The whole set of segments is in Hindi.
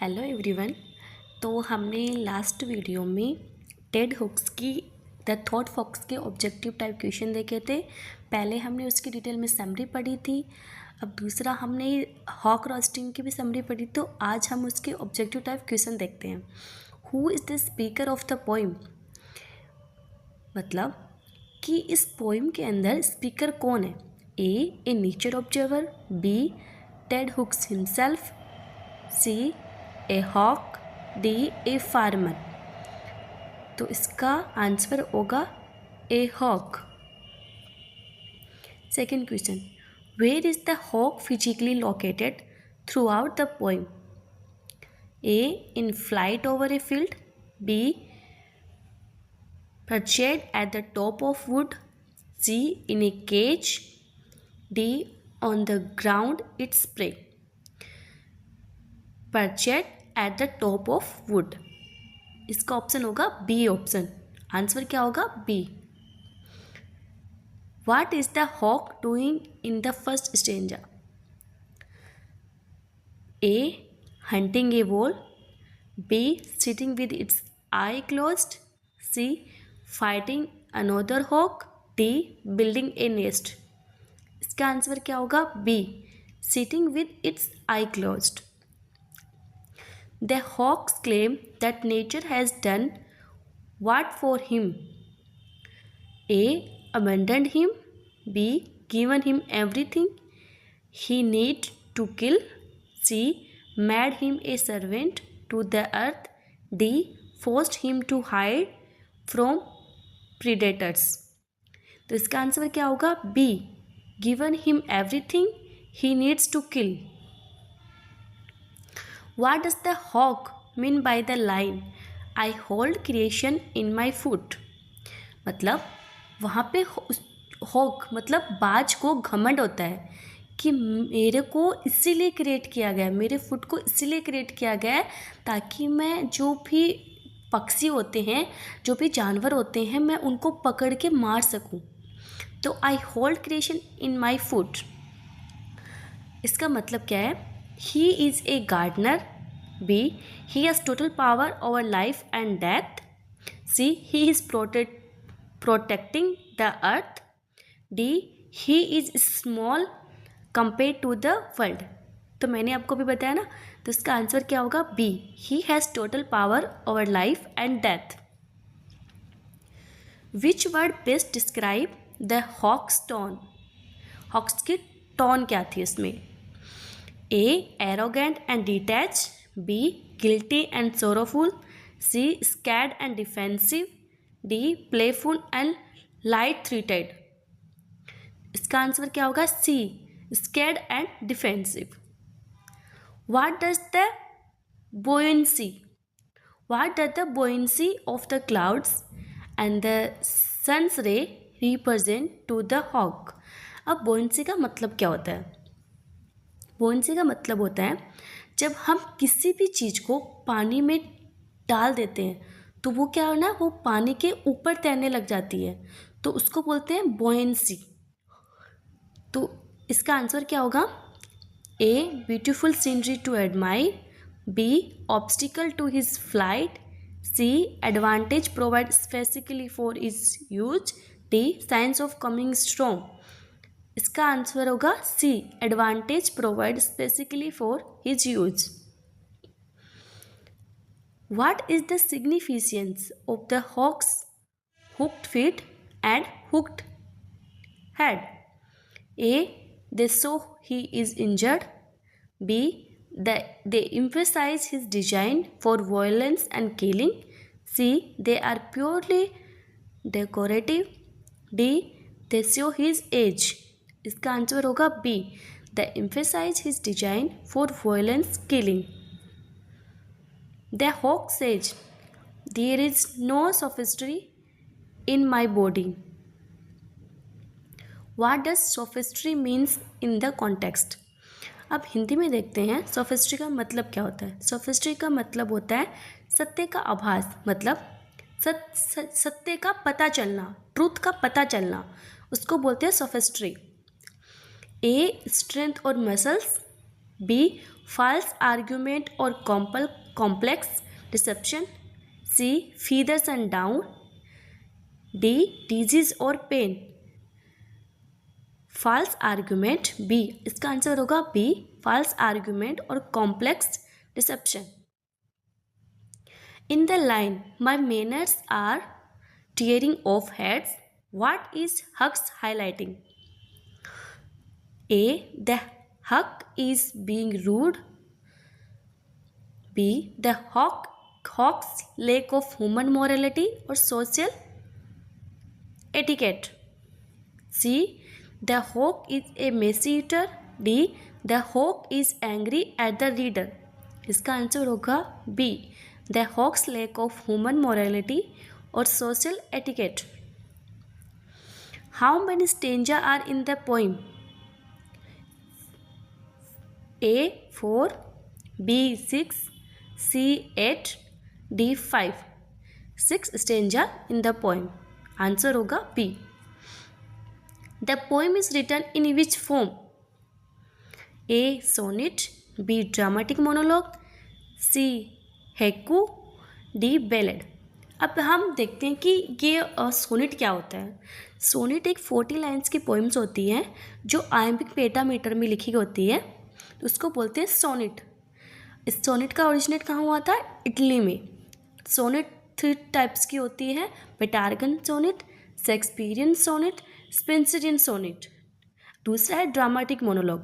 Hello everyone. तो हमने लास्ट वीडियो में टेड हुक्स की द थॉट फॉक्स के ऑब्जेक्टिव टाइप क्वेश्चन देखे थे। पहले हमने उसकी डिटेल में समरी पढ़ी थी। अब दूसरा हमने हॉक रोस्टिंग की भी समरी पढ़ी। तो आज हम उसके ऑब्जेक्टिव टाइप क्वेश्चन देखते हैं। Who is the speaker of the poem, मतलब कि इस पोइम के अंदर स्पीकर कौन है। A nature observer, B Ted Hughes himself, C a hawk, D a farmer. तो इसका आंसर होगा a hawk. Second question, where is the hawk physically located throughout the poem. A in flight over a field, B perched at the top of wood, C in a cage, D on the ground its prey. Perched at the top of wood, इसका ऑप्शन होगा बी ऑप्शन। आंसर क्या होगा B. What is the hawk doing in the first stanza? A hunting a wall, B sitting with its eye closed, C fighting another hawk, D building a nest. इसका आंसर क्या होगा B sitting with its eye closed. The hawk's claim that nature has done what for him. A abandoned him, B given him everything he need to kill, C made him a servant to the earth, D forced him to hide from predators. तो इसका आंसर क्या होगा B given him everything he needs to kill. What does the hawk mean by the line I hold creation in my foot. मतलब वहाँ पे हॉक मतलब बाज को घमंड होता है कि मेरे को इसीलिए क्रिएट किया गया है, मेरे फुट को इसीलिए क्रिएट किया गया है ताकि मैं जो भी पक्षी होते हैं, जो भी जानवर होते हैं, मैं उनको पकड़ के मार सकूं। तो I hold creation in my foot, इसका मतलब क्या है। He is a gardener, B he has total power over life and death, C he is protecting the earth, D he is small compare to the world. तो मैंने आपको भी बताया ना, तो इसका आंसर क्या होगा B he has total power over life and death. Which word best describe the hawk's tone. Hawk's की टोन क्या थी इसमें। A arrogant and detach, B guilty and sorrowful, C scared and defensive, D playful and light hearted. इसका आंसर क्या होगा C scared and defensive. What does the buoyancy of the clouds and the sun's ray represent to the hawk? अब buoyancy का मतलब क्या होता है। buoyancy का मतलब होता है जब हम किसी भी चीज़ को पानी में डाल देते हैं तो वो क्या है ना, वो पानी के ऊपर तैरने लग जाती है, तो उसको बोलते हैं buoyancy। तो इसका आंसर क्या होगा A beautiful scenery to admire, B obstacle to his flight, C advantage provided specifically for his use, D signs of coming storm। इसका आंसर होगा C advantage provided specifically for his use। What is the significance of the hawk's hooked feet and hooked head? A they show he is injured, B they emphasize his design for violence and killing, C they are purely decorative, D they show his age। इसका आंसर होगा B they emphasize his design for violence killing। The hawk says there is no sophistry in my body। What does sophistry means in the context? अब हिंदी में देखते हैं sophistry का मतलब क्या होता है। sophistry का मतलब होता है सत्य का आभास, मतलब सत्य का पता चलना, ट्रूथ का पता चलना, उसको बोलते हैं sophistry। A strength और muscles, B false argument or complex deception. C. feathers and down. D. disease or pain. false argument B. इसका आंसर होगा B. false argument or complex deception. In the line, my manners are tearing off heads, what is Huck's highlighting? A. The Huck is being rude. B. The Hawk's lack of human morality or social etiquette. C. The hawk is a messy eater. D. The hawk is angry at the reader. इसका आंसर होगा B. The hawk's lack of human morality or social etiquette. How many stanza are in the poem? A. 4. B. 6. C. 8. D. 5. 6 stanza in the poem. Answer होगा B. The poem is written in which form? A. sonnet. B. dramatic monologue. C. haiku. D. ballad. अब हम देखते हैं कि ये सोनेट क्या होता है. सोनेट एक 40 लाइन्स की पोइम्स होती हैं जो आयम्बिक पेटामीटर में लिखी होती है, तो उसको बोलते हैं सोनेट. इस सोनेट का ओरिजिनेट कहाँ हुआ था? इटली में. सोनेट 3 टाइप्स की होती है: Petrarchan sonnet, Shakespearean sonnet, Spenserian sonnet. दूसरा है ड्रामेटिक मोनोलॉग.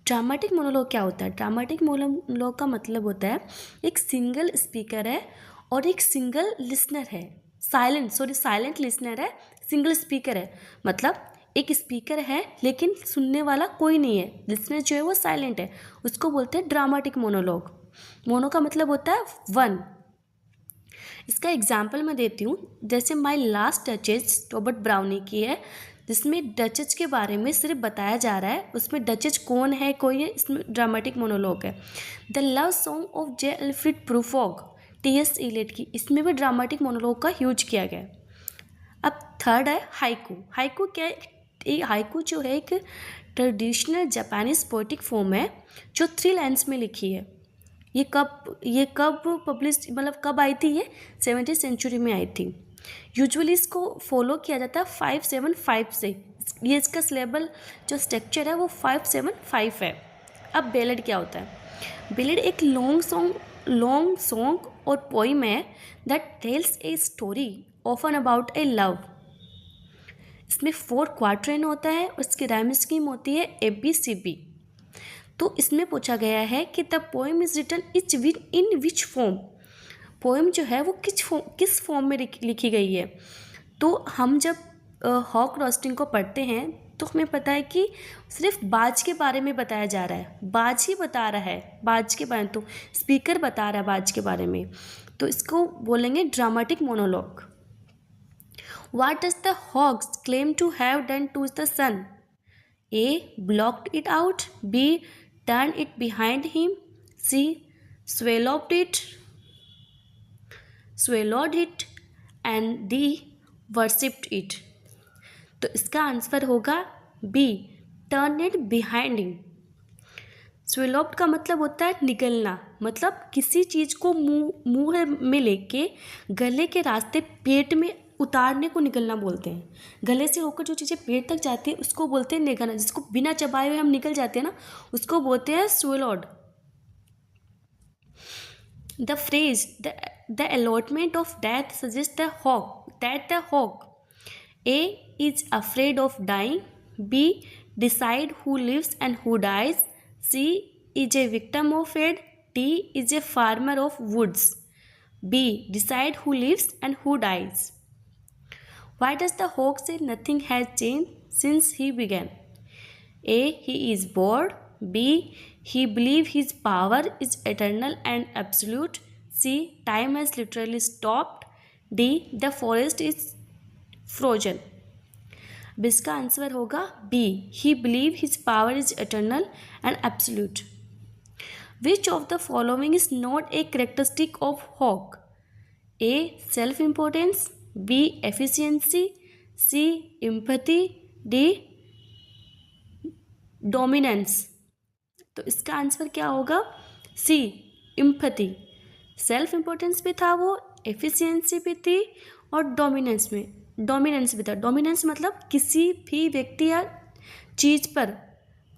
ड्रामेटिक मोनोलॉग क्या होता है? ड्रामेटिक मोनोलॉग का मतलब होता है एक सिंगल स्पीकर है और एक सिंगल लिसनर है. साइलेंट लिसनर है, सिंगल स्पीकर है. मतलब एक स्पीकर है लेकिन सुनने वाला कोई नहीं है, लिसनर जो है वो साइलेंट है, उसको बोलते हैं ड्रामेटिक मोनोलॉग. मोनो का मतलब होता है 1. इसका एग्जाम्पल मैं देती हूँ. जैसे my last duchess Robert brownie की है, जिसमें डचेज के बारे में सिर्फ बताया जा रहा है. उसमें डचेज कौन है, कोई है, इसमें ड्रामेटिक मोनोलॉग है. The love song of J Alfred Prufrock, T S. Eliot की, इसमें भी ड्रामेटिक मोनोलॉग का यूज किया गया. अब थर्ड है हाइकू. हाइकू क्या है? हाइकू जो है एक ट्रेडिशनल जापानीज पोएटिक फॉर्म है जो 3 लाइन्स में लिखी है. ये कब पब्लिश, मतलब कब आई थी? ये 17th सेंचुरी में आई थी. यूजुअली इसको फॉलो किया जाता है 5-7-5 से. ये इसका सिलेबल जो स्ट्रक्चर है वो 5-7-5 है. अब बेलेड क्या होता है? बेलेड एक लॉन्ग सॉन्ग और पोइम है that tells a story often about A love. इसमें 4 क्वार्टरन होता है और इसकी राइम स्कीम होती है ABCB. तो इसमें पूछा गया है कि the poem is written in which form. Poem जो है वो किस फॉर्म में लिखी गई है. तो हम जब हॉक रोस्टिंग को पढ़ते हैं तो हमें पता है कि सिर्फ बाज के बारे में बताया जा रहा है, बाज ही बता रहा है, बाज के बारे में, तो स्पीकर बता रहा है बाज के बारे में, तो इसको बोलेंगे dramatic monologue. What does the hawk claim to have done to the sun? A. blocked it out. B. turned it behind him. C. swallowed it. And D. worshipped it. तो इसका आंसर होगा B. turned it behind him. swallowed का मतलब होता है निगलना, मतलब किसी चीज़ को मुंह में लेके गले के रास्ते पेट में उतारने को निगलना बोलते हैं. गले से होकर जो चीज़ें पेट तक जाती है उसको बोलते हैं निगलना. जिसको बिना चबाए हुए हम निकल जाते हैं ना, उसको बोलते हैं swallowed. The phrase the allotment of death suggest the hawk A is afraid of dying. B. decide who lives and who dies. C. is a victim of fate. D. is a farmer of woods. B. decide who lives and who dies. Why does the hawk say nothing has changed since he began? A. he is bored. B. he believes his power is eternal and absolute. C. time has literally stopped. D. the forest is frozen. अब इसका आंसर होगा B. he believes his power is eternal and absolute. Which of the following is not a characteristic of hawk? A. self-importance. B. efficiency. C. empathy. D. dominance. तो इसका आंसर क्या होगा? सी एम्पैथी, सेल्फ इम्पोर्टेंस भी था वो, एफिशिएंसी भी थी और डोमिनेंस भी था। डोमिनेंस मतलब किसी भी व्यक्ति या चीज़ पर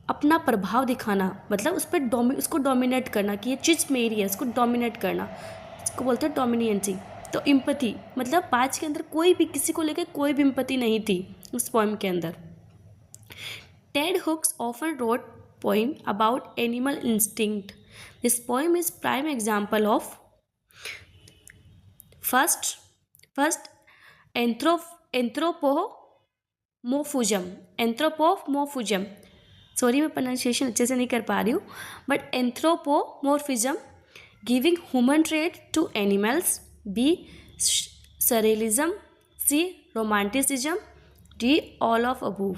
अपना प्रभाव दिखाना, मतलब उस पर उसको डोमिनेट करना कि ये चीज़ मेरी है, उसको डोमिनेट करना, इसको बोलते हैं डोमिनियंसी। तो एम्पैथी मतलब बाज के अंदर कोई भी किसी को लेकर कोई भी एम्पैथी नहीं थी उस पोएम के अंदर। Ted Hughes often wrote poem about animal instinct. This poem is prime example of first anthropomorphism. Sorry मैं प्रोनाउंसिएशन अच्छे से नहीं कर पा रही हूँ, but anthropomorphism giving human trait to animals, B surrealism, C romanticism, D all of above.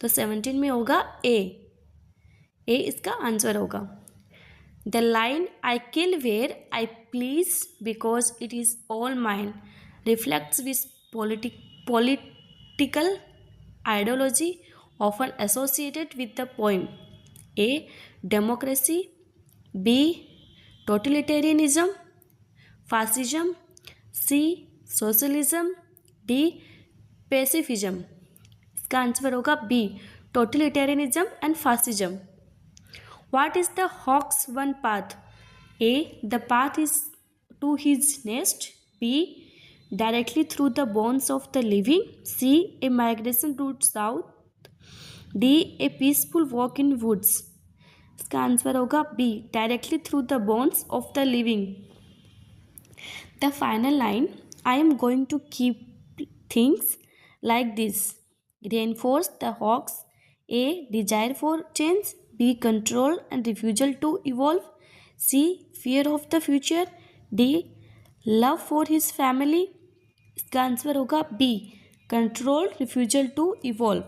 तो 17 में होगा ए इसका आंसर होगा। The line I kill where I please because it is all mine reflects with political ideology often associated with the poem. A. Democracy, B. Totalitarianism, Fascism, C. Socialism, D. Pacifism. इसका आंसर होगा B. Totalitarianism and Fascism. What is the hawk's one path? A. The path is to his nest. B. Directly through the bones of the living. C. A migration route south. D. A peaceful walk in woods. इसका आंसर होगा B. Directly through the bones of the living. The final line, I am going to keep things like this, reinforce the hawk's A. Desire for change, B. Control and refusal to evolve, C. Fear of the future, D. Love for his family. इसका आंसर होगा B. Control refusal to evolve.